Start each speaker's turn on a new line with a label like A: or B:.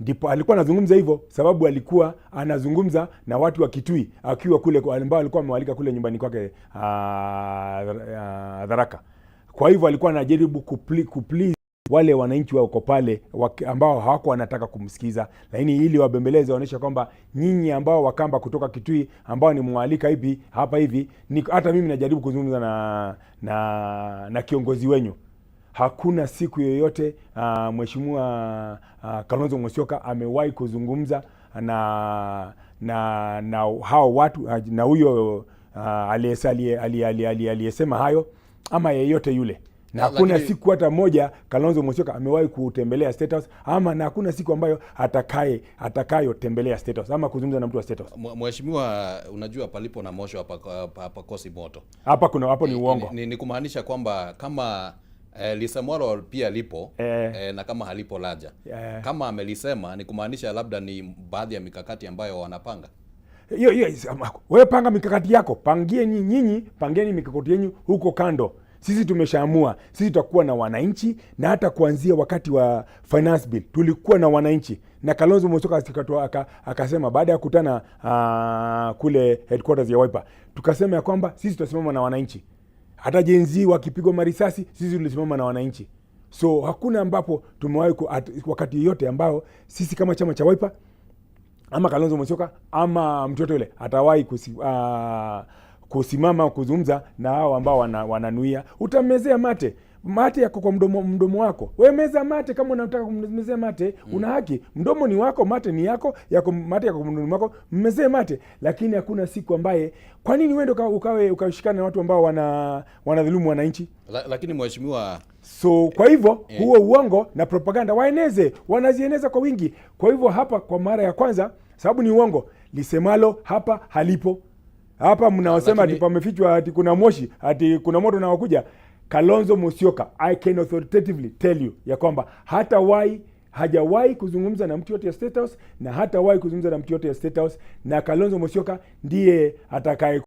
A: Ndipo alikuwa anazungumza hivyo sababu alikuwa anazungumza na watu wa Kitui akiwa kule ambao alikuwa amewalika kule nyumbani kwake Tharaka. Kwa hivyo alikuwa anajaribu kuplease wale wananchi wako pale ambao hawako wanataka kumsikiza, lakini ili wabembeleze waonesha kwamba nyinyi ambao Wakamba kutoka Kitui ambao ni mwalika hivi hapa hivi, ni hata mimi najaribu kuzungumza na kiongozi wenyu. Hakuna siku yoyote Mheshimiwa Kalonzo Musyoka amewahi kuzungumza na hao watu na huyo aliyesema hayo ama yeyote yule. Na hakuna siku hata moja Kalonzo Musyoka amewahi kutembelea State House, ama na hakuna siku ambayo atakayotembelea State House ama kuzungumza na mtu wa State House.
B: Mheshimiwa, unajua palipo na moto hapa kosi moto.
A: Hapo ni uongo.
B: Ni kumaanisha kwamba kama lisemwalo pia lipo na kama halipo laja. Kama amelisema ni kumaanisha labda ni baadhi ya mikakati ambayo wanapanga.
A: Wewe panga mikakati yako, pangeni mikakati yenu huko kando. Sisi tumeshaamua, sisi tutakuwa na wananchi, na hata kuanzia wakati wa finance bill tulikuwa na wananchi. Na Kalonzo Musyoka akasema baada ya kukutana kule headquarters ya Wiper, tukasema ya kwamba sisi tutasimama na wananchi. Hata jenzi wakipigwa marisasi, sisi tulisimama na wananchi. So hakuna ambapo tumewahi wakati yote ambao sisi kama chama cha Wiper ama Kalonzo Musyoka ama mtu yote yule atawahi kusimama kuzungumza na hao ambao wananuia. Utamezea mate yako kwa mdomo wako. Wewe meza mate kama unataka kumezea mate, una haki. Mdomo ni wako, mate ni yako, mate yako kwa mdomo wako, mmezee mate. Lakini hakuna siku ambaye, kwa nini wewe ukashikana na watu ambao wanadhulumu wananchi?
B: Lakini mheshimiwa,
A: so kwa hivyo huo uongo na propaganda wanazieneza kwa wingi. Kwa hivyo hapa kwa mara ya kwanza, sababu ni uongo, lisemalo hapa halipo. Hapa mnaosema ati pamefichwa, ati kuna moshi, ati kuna moto unaokuja. Kalonzo Musyoka, I can authoritatively tell you ya kwamba hajawahi kuzungumza na mtu yote ya State House, na hatawahi kuzungumza na mtu yote ya State House, na Kalonzo Musyoka ndiye atakaye